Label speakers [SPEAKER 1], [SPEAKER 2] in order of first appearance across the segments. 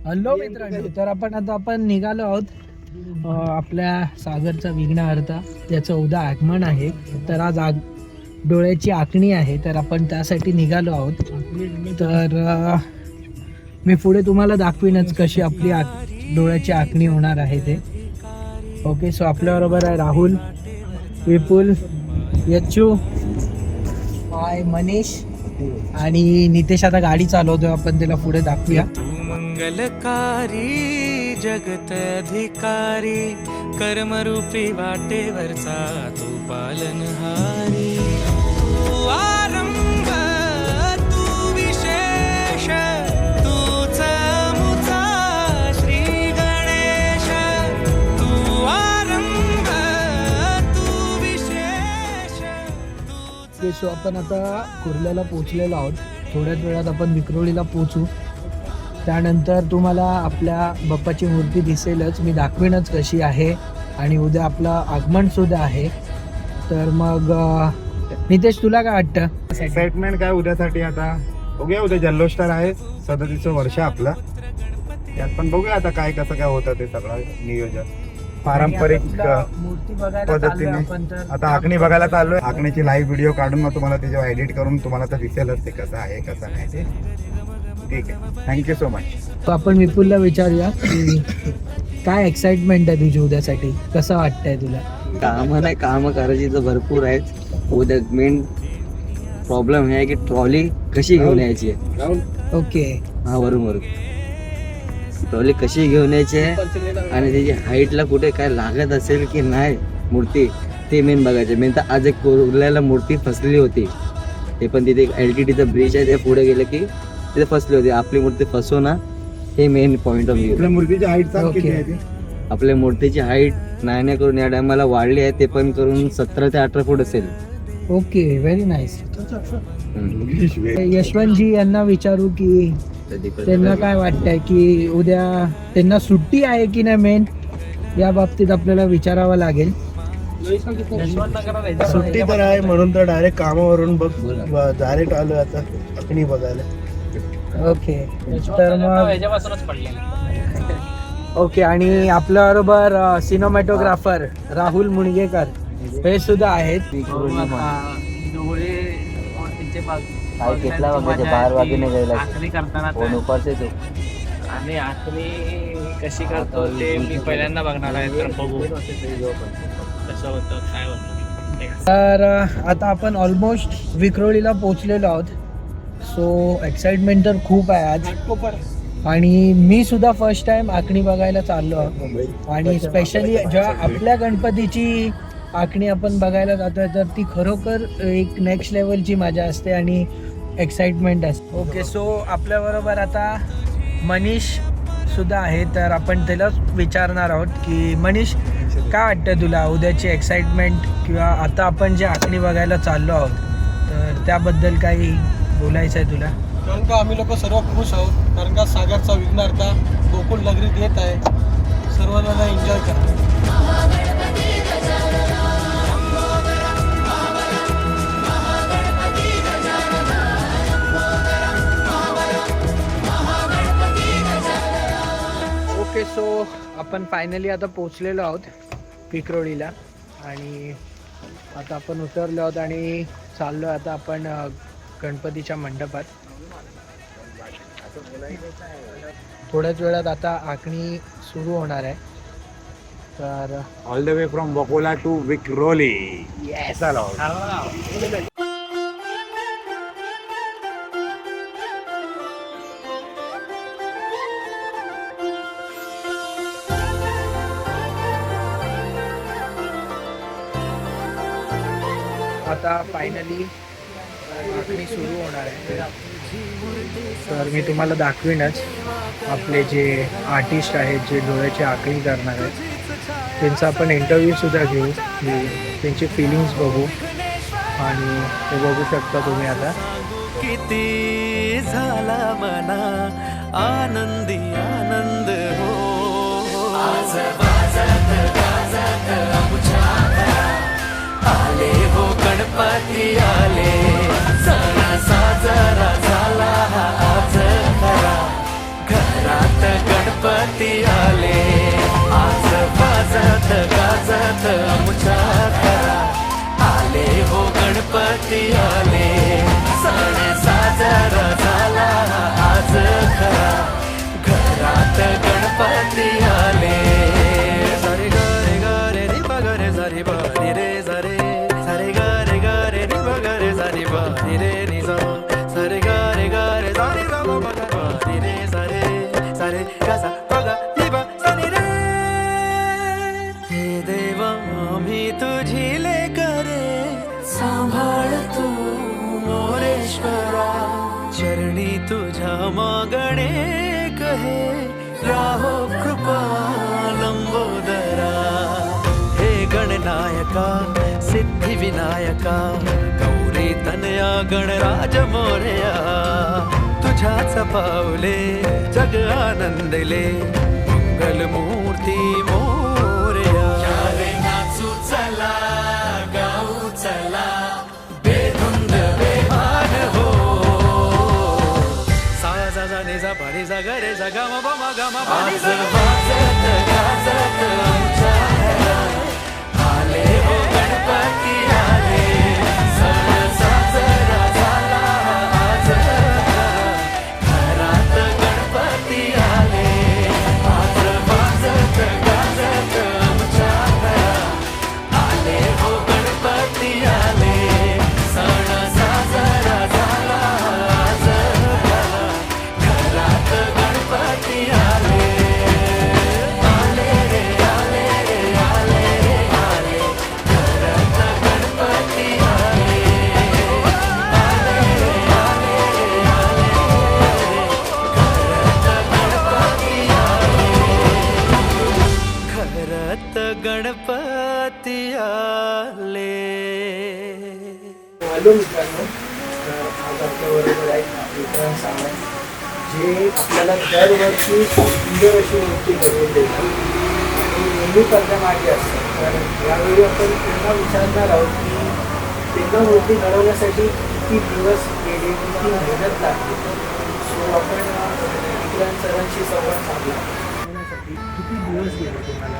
[SPEAKER 1] Hello मित्रांनो, तर आपण निघालो आहोत आपल्या सागरचा विघ्नहर्ता त्याचं उद्या आगमन आहे. तर आज डोळ्याची आखणी आहे, तर आपण त्यासाठी निघालो आहोत. तर मी पुढे तुम्हाला दाखवीनच कशी आपली डोळ्याची आखणी होणार आहे ते. ओके, सो आपल्याबरोबर आहे राहुल, विपुल, यच्चू, मनीष आणि नितेश. आता गाडी चालवतोय, आपण त्याला पुढे दाखवूया.
[SPEAKER 2] मंगलकारी जगत अधिकारी कर्मरूपी वाटेवरचा तू पालनहारी. तू आरंभ तू विशेष तूच मुचा श्री गणेश. तू आरंभ तू विशेष तूच.
[SPEAKER 1] सो आपण आता कुर्ल्याला पोहोचलेलो आहोत. थोड्याच वेळात आपण विक्रोळीला पोहोचू. त्यानंतर तुम्हाला आपल्या बाप्पाची मूर्ती दिसेलच, मी दाखवीनच कशी आहे. आणि उद्या आपलं आगमन सुद्धा आहे. तर मग नितेश, तुला काय वाटतं?
[SPEAKER 3] एक्साइटमेंट काय उद्यासाठी? आता बघूया, उद्या जल्लोष तर आहे. 37 वर्ष आपलं, त्यात पण बघूया आता काय कसं काय होतं ते सगळं नियोजन पारंपरिक
[SPEAKER 1] मूर्ती बघायला
[SPEAKER 3] पद्धतीने.
[SPEAKER 1] आपण तर
[SPEAKER 3] आता आखणी बघायला चाललोय. आखणीची लाईव्ह व्हिडिओ काढून मग तुम्हाला त्याच्यावर एडिट करून तुम्हाला तर दिसेलच ते कसं आहे कसं नाही ते. ठीक आहे, थँक्यू सो मच.
[SPEAKER 1] आपण विपुलला विचारूया की काय एक्साइटमेंट आहे तुझी उद्यासाठी, कसं वाटतंय तुला?
[SPEAKER 4] काम नाही, काम करायची तर भरपूर आहेत. उद्या मेन प्रॉब्लेम हे आहे की ट्रॉली कशी घेऊन यायची आहे.
[SPEAKER 1] ओके,
[SPEAKER 4] हा बरोबर, ट्रॉली कशी घेऊन यायची आहे आणि त्याची हाईटला कुठे काय लागत असेल की नाही मूर्ती, ते मेन बघायचे. मेन तर आज एक कुर्ल्याला मूर्ती फसलेली होती, ते पण तिथे एक LTTचा ब्रिज आहे, ते पुढे गेलं की तिथे फसली होती. आपली मूर्ती फसो ना, हे मेन पॉइंट ऑफ व्ह्यू.
[SPEAKER 3] आपल्या मूर्तीची हाईट
[SPEAKER 1] Okay.
[SPEAKER 3] किती आहे ती?
[SPEAKER 4] आपल्या मूर्तीची हाईट नाही करून या टायमाला वाढली आहे, ते पण करून 17 ते 18 फूट असेल.
[SPEAKER 1] Okay, very nice. यशवंतजी यांना विचारू की त्यांना काय वाटतंय की उद्या त्यांना सुट्टी आहे की नाही, मेन या बाबतीत आपल्याला विचारावं लागेल.
[SPEAKER 3] सुट्टी तर आहे म्हणून तर डायरेक्ट कामावरून बघ डायरेक्ट आलो आता आखणी बघायला.
[SPEAKER 1] ओके, तर मग ओके. आणि आपल्याबरोबर सिनेमॅटोग्राफर राहुल मुणगेकर हे सुद्धा आहेत.
[SPEAKER 4] काय घेतला वगैरे 12 वाजेने गेला
[SPEAKER 5] आखणी करताना
[SPEAKER 4] फोन उपारते तो.
[SPEAKER 5] आणि आखणी कशी करतो ते मी पहिल्यांदा बघणार आहे, तर बघू कसं होतं काय होतं.
[SPEAKER 1] तर आता आपण ऑलमोस्ट विक्रोळीला पोहोचलेलो आहोत. सो एक्साइटमेंट तर खूप आहे आज. आणि मी सुद्धा फर्स्ट टाइम आखणी बघायला चाललो आहे. आणि स्पेशली जेव्हा आपल्या गणपतीची आखणी आपण बघायला जातोय, तर ती खरोखर एक नेक्स्ट लेवलची मजा असते आणि एक्साइटमेंट असते. ओके, सो आपल्याबरोबर आता मनीष सुद्धा आहे. तर आपण त्यालाच विचारणार आहोत की मनीष, काय वाटतं तुला उद्याची एक्साइटमेंट, किंवा आता आपण जे आखणी बघायला चाललो आहोत, तर त्याबद्दल काही बोलायचं आहे तुला?
[SPEAKER 6] कारण का आम्ही लोक सर्व खुश आहोत, कारण का सागरचा विघ्नहर्ता गोकुळ नगरीत येत आहे. सर्वांना एन्जॉय करा.
[SPEAKER 1] ओके, सो आपण फायनली आता पोचलेलो आहोत विक्रोळीला. आणि आता आपण उतरलो आहोत आणि चाललो आता आपण गणपतीच्या मंडपात. थोड्याच वेळात आता आखणी सुरू होणार आहे. तर
[SPEAKER 3] all the way from Vakola to Vikhroli. चला.
[SPEAKER 1] आता फायनली आखणी सुरू होणार आहे. तर मी तुम्हाला दाखवीनच आपले जे आर्टिस्ट आहेत, जे डोळ्याची आखणी करणार आहेत, त्यांचा आपण इंटरव्ह्यू सुद्धा घेऊ, त्यांची फिलिंग्स बघू. आणि ते बघू शकता तुम्ही आता.
[SPEAKER 2] किती झाला मना आनंदी आनंद हो, आज वाजत गाजत आमच्या घरात आले हो गणपती आले. सण साजरा झाला आज खरा घरात घरात गणपती आले, आज वाजत गाजत आमच्या घरात आले हो गणपती आले, सण साजरा झाला आज खरा, घरात गणपती आले. सारे ग रे ग रे रे ब ग रे सा रे ब रे रे सा रे, सारे ग रे ग रे रे ब ग रे सा रे ब रे रे नि सा, सारे ग रे ग रे सा रे ग ब ग रे रे सा रे, सारे ग सा ब ग नि ब सा नि रे. हे देवा आम्ही तुझी लेकरे, सांभाळ तू मोरेश्वरा, चरणी तुझ्या मागणे कहे, राहो कृपा लंबोदरा. हे गणनायका सिद्धी विनायका, गौरी तनया गणराज मोरया, तुझ्याच पावले जग आनंदले, मंगलमूर्ती मोरया. नाचू चला गाऊ चला, बेधुंद बेभान हो, सा जा जा नि जा पा नि जा ग रे जा गा मा पा मा गा मा पा नि जा. वाजत गाजत आमच्या घरात आले हो गणपती आले, सण साजरा झाला आज घरात गणपती आले, आज वाजत गाजत आमच्या घरात आले हो गणपती आले, सण साजरा झाला आज घरात गणपती आले. आले रे आले रे आले रे आले, घरात गणपती आले. आले रे आले रे आले रे, घरात गणपती आले, घरात गणपती आले.
[SPEAKER 1] हॅलो मित्रांनो, तर आज आपल्याबरोबर आहेत विक्रांत सावंत, जे आपल्याला दरवर्षी सुंदर अशी मूर्ती घडवून देतात आणि नेहमी करण्यामागे असतात. तर यावेळी आपण त्यांना विचारणार आहोत की त्यांना मूर्ती घडवण्यासाठी किती दिवस गेले, किती मेहनत लागली. सो आपण विक्रांत सरांशी संवाद साधला. घडवण्यासाठी किती दिवस गेले तुम्हाला?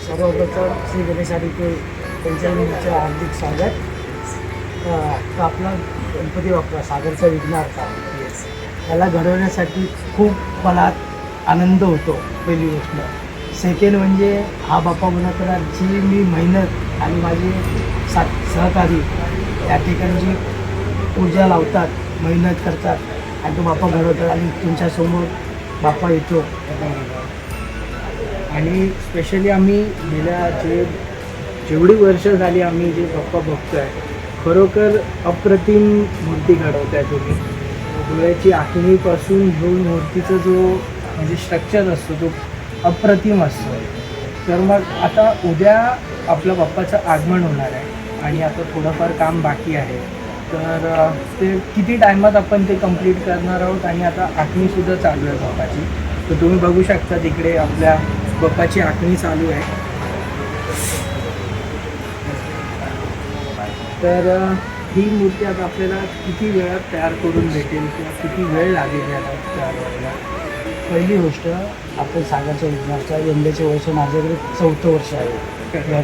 [SPEAKER 1] सर्वप्रथम श्री गणेशाधिके पंचायतीचं हार्दिक स्वागत. तर आपला गणपती बाप्पा सागरचा विघ्नहर्ता याला घडवण्यासाठी खूप मला आनंद होतो, पहिली गोष्ट. सेकंड म्हणजे हा बाप्पा बनवताना जी मी मेहनत आणि माझे सहकारी या ठिकाणी जी ऊर्जा लावतात, मेहनत करतात आणि तो बाप्पा घडवतात आणि तुमच्यासमोर बाप्पा येतो. आणि स्पेशली आम्ही गेल्या जेवढी वर्ष झाली आम्ही जे बाप्पा बघतो आहे, खरोखर अप्रतिम मूर्ती घडवत आहे तुम्ही. डोळ्याची आखणीपासून घेऊन मूर्तीचा जो म्हणजे स्ट्रक्चर असतो तो अप्रतिम असतो. तर मग आता उद्या आपल्या बाप्पाचं आगमन होणार आहे आणि आता थोडंफार काम बाकी आहे. तर ते किती टायमात आपण ते कंप्लीट करणार आहोत आणि आता आखणीसुद्धा चालू आहे बाप्पाची. तर तुम्ही बघू शकता तिकडे आपल्या बाप्पाची आखणी चालू आहे. तर ही मूर्ती आता आपल्याला किती वेळात तयार करून भेटेल किंवा किती वेळ लागेल याला तयार व्हायला? पहिली गोष्ट, आपण सागरच्या विघ्नहर्ता यंदाचे वर्ष माझ्याकडे 4थं वर्ष आहे.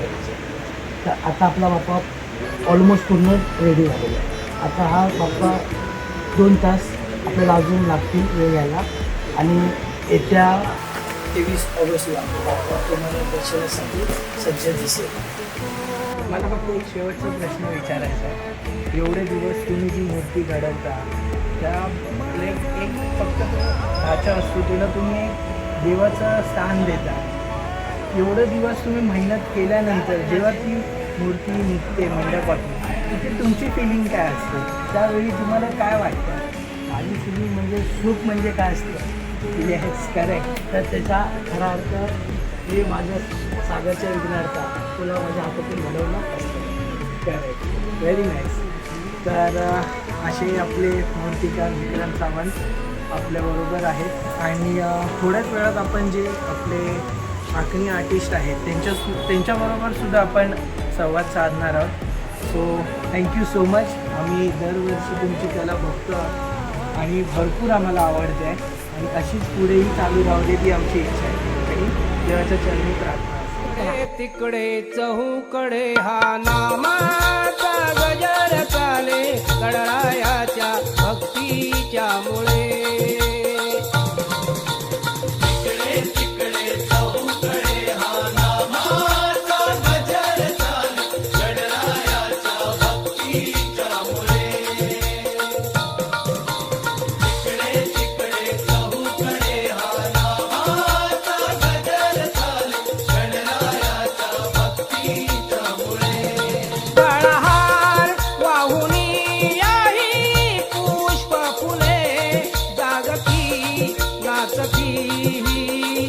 [SPEAKER 1] तर आता आपला बाप्पा ऑलमोस्ट पूर्ण रेडी झालेला आहे. आता हा बाप्पा 2 तास आपल्याला अजून लागतील वेळ यायला आणि येत्या 23 ऑगस्टला बाप्पा तुम्हाला दर्शनासाठी सज्ज दिसेल. मला फक्त एक शेवटचा प्रश्न विचारायचा आहे. एवढे दिवस तुम्ही जी मूर्ती घडवता त्या एक फक्त ढाचा असतो, त्याला तुम्ही एक देवाचं स्थान देता. एवढे दिवस तुम्ही मेहनत केल्यानंतर जेव्हा ती मूर्ती निघते मंडपातून, तिथे तुमची फिलिंग काय असते? त्यावेळी तुम्हाला काय वाटतं? माझी फिलिंग म्हणजे सुख म्हणजे काय असतं, येस करेक्ट. तर त्याचा खरा अर्थ हे माझ्या सागरच्या विघ्नहर्ता तुला माझ्या हातातून घडवलं असतं. Correct, very nice. तर असे आपले मूर्तिकार विक्रांत सावंत आपल्याबरोबर आहेत आणि थोड्याच वेळात आपण जे आपले आखणी आर्टिस्ट आहेत त्यांच्याबरोबर सुद्धा आपण संवाद साधणार आहोत. So thank you so much. आम्ही दरवर्षी तुमची कला बघतो आणि भरपूर आम्हाला आवडते आणि अशीच पुढेही चालू राहू दे ती आमची इच्छा आहे आणि देवाच्या चरणी प्रार्थना असते.
[SPEAKER 2] तिकडे चहूकडे हा नामाचा गजर चाले गणरायाच्या भक्तीच्या मुळे. काळहार वाहुनी याही पुष्प फुले जागती नाचती ही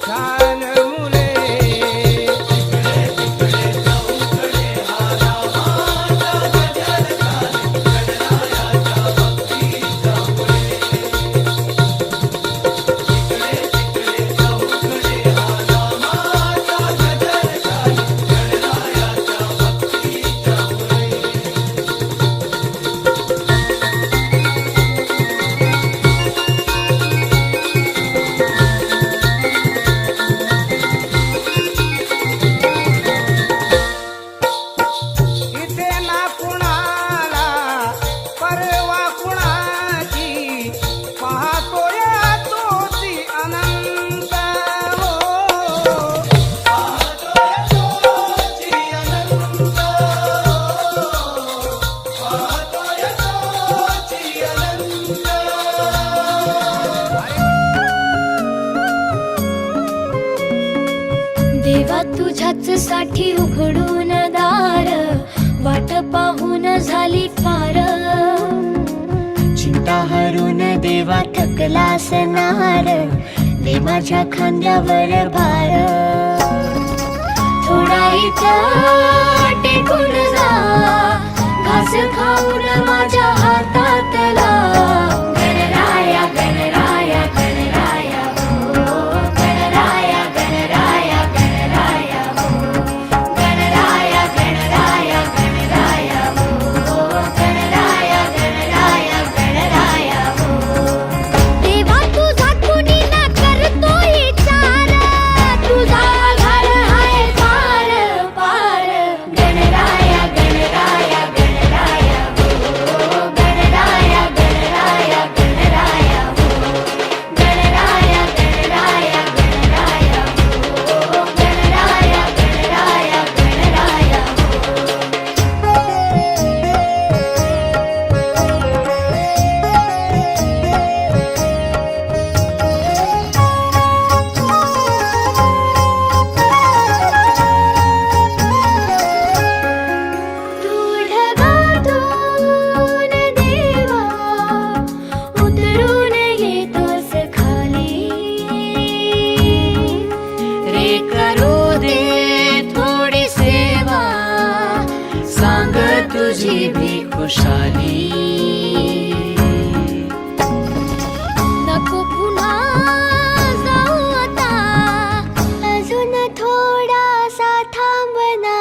[SPEAKER 2] छान मुले. इथे ना कुणाला परवा कुणाची पाहतोय तोची अनंत हो.
[SPEAKER 7] देवा तुझ्याच साठी उघडून दार वाट पाहून झाली फार. चिंता हरून देवा थकला असणार दे माझ्या खांद्यावर भार. थोडा इथं टेकून जा घास खाऊन माझ्या हातातला. गणराया गणराया गणराया हो गणराया गणराया गणराया हो गणराया गणराया गणराया हो गणराया गणराया गणराया हो. देवा तुझा कुणी ना करतोय चार तुझा घर आहे पार पार. गणराया गणराया गणराया हो गणराया गणराया गणराया हो गणराया गणराया गणराया हो गणराया गणराया गणराया तू ढगातून देवा उतरून येतोस खाली. रे करू दे थोडी सेवा सांग तुझी भी खुशाली. नको पुन्हा जाऊ आता अजून थोडासा थांबना.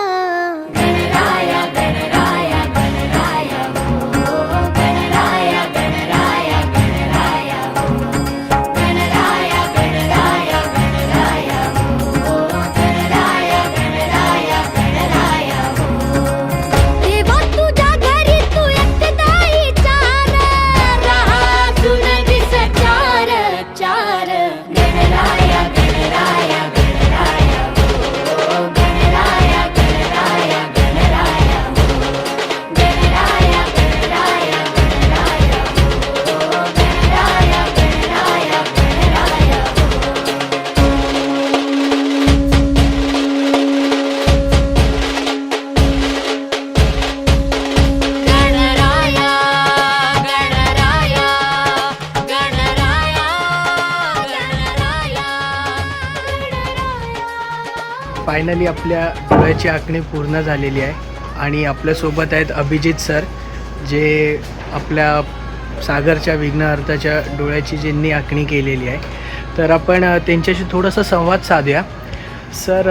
[SPEAKER 7] गणराया गणराया गणराया हो गणराया गणराया गणराया हो गणराया गणराया गणराया हो गणराया गणराया गणराया हो. देवा तुझ्या घरी तू एकटाही चार राहा तुन दिस चार चार. गणराया गणराया गणराया हो गणराया गणराया गणराया हो गणराया गणराया गणराया हो गणराया गणराया गणराया हो. गणराया गणराया गणराया गणराया
[SPEAKER 1] फायनली आपल्या डोळ्याची आखणी पूर्ण झालेली आहे आणि आपल्यासोबत आहेत अभिजित सर जे आपल्या सागरच्या विघ्नहर्त्याच्या डोळ्याची ज्यांनी आखणी केलेली आहे. तर आपण त्यांच्याशी थोडंसं संवाद साधूया. सर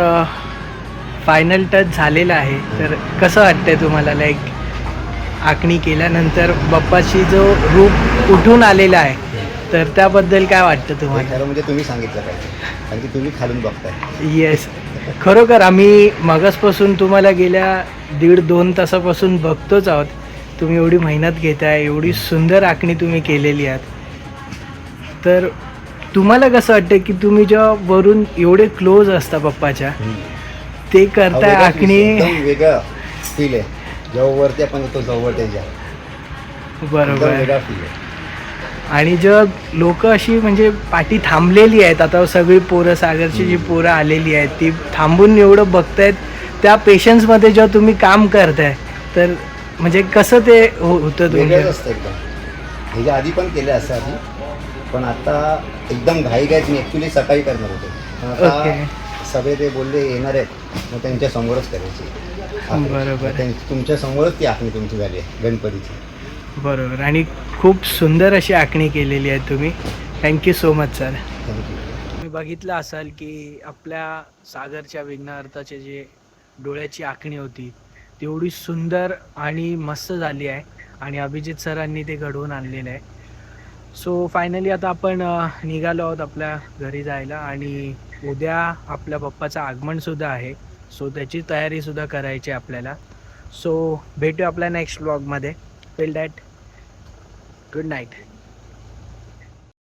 [SPEAKER 1] फायनल टच झालेला आहे तर कसं वाटतंय तुम्हाला आखणी केल्यानंतर बाप्पाची जो रूप उठून आलेला आहे तर त्याबद्दल काय वाटतं
[SPEAKER 8] हे
[SPEAKER 1] तुम्हाला?
[SPEAKER 8] खरं म्हणजे तुम्ही सांगितलं पाहिजे कारण की तुम्ही खालून बघताय.
[SPEAKER 1] येस, खरोखर आम्ही मगासपासून तुम्हाला गेल्या 1.5-2 तासापासून बघतोच आहोत. तुम्ही एवढी मेहनत घेताय, एवढी सुंदर आखणी तुम्ही केलेली आहात. तर तुम्हाला कसं वाटतं की तुम्ही जेव्हा वरून एवढे क्लोज असता पप्पाच्या, ते करताय आखणी?
[SPEAKER 8] एकदम वेगळा फील आहे जेव्हा वरती आपण येतो जवळ त्याच्या. एकदम
[SPEAKER 1] बरोबर.
[SPEAKER 8] वेगळा फील आहे.
[SPEAKER 1] आणि जेव्हा लोक अशी म्हणजे पाठी थांबलेली आहेत, आता सगळी पोरं, सागरची जी पोरं आलेली आहेत ती थांबून एवढं बघतायत, त्या पेशन्समध्ये जेव्हा तुम्ही काम करताय तर म्हणजे कसं ते होतं
[SPEAKER 8] वेगळंच
[SPEAKER 1] तुमचं?
[SPEAKER 8] असतं एकदम. ह्याच्या आधी पण केलं असं आधी, पण आता एकदम घाईघाईत मी ॲक्च्युली सकाळी करणार होतो, पण
[SPEAKER 1] ओके.
[SPEAKER 8] आता सगळे ते बोलले येणार आहेत मग त्यांच्या समोरच करायची.
[SPEAKER 1] बरोबर.
[SPEAKER 8] तुमच्या समोरच ती आखणी तुमची झाली आहे गणपतीची.
[SPEAKER 1] बरोबर. आणि खूप सुंदर अशी आखणी केलेली आहे तुम्ही. Thank you so much sir.
[SPEAKER 8] Thank you.
[SPEAKER 1] तुम्ही बघितलं असाल की आपल्या सागरच्या विघ्नहर्ताचे जे डोळ्याची आखणी होती ती एवढी सुंदर आणि मस्त झाली आहे आणि अभिजित सरांनी ते घडवून आणलेलं आहे. सो फायनली आता आपण निघालो आहोत आपल्या घरी जायला आणि उद्या आपल्या पप्पाचं आगमनसुद्धा आहे. सो त्याची तयारीसुद्धा करायची आहे आपल्याला. सो भेटू आपल्या नेक्स्ट व्लॉगमध्ये. Till that, good night.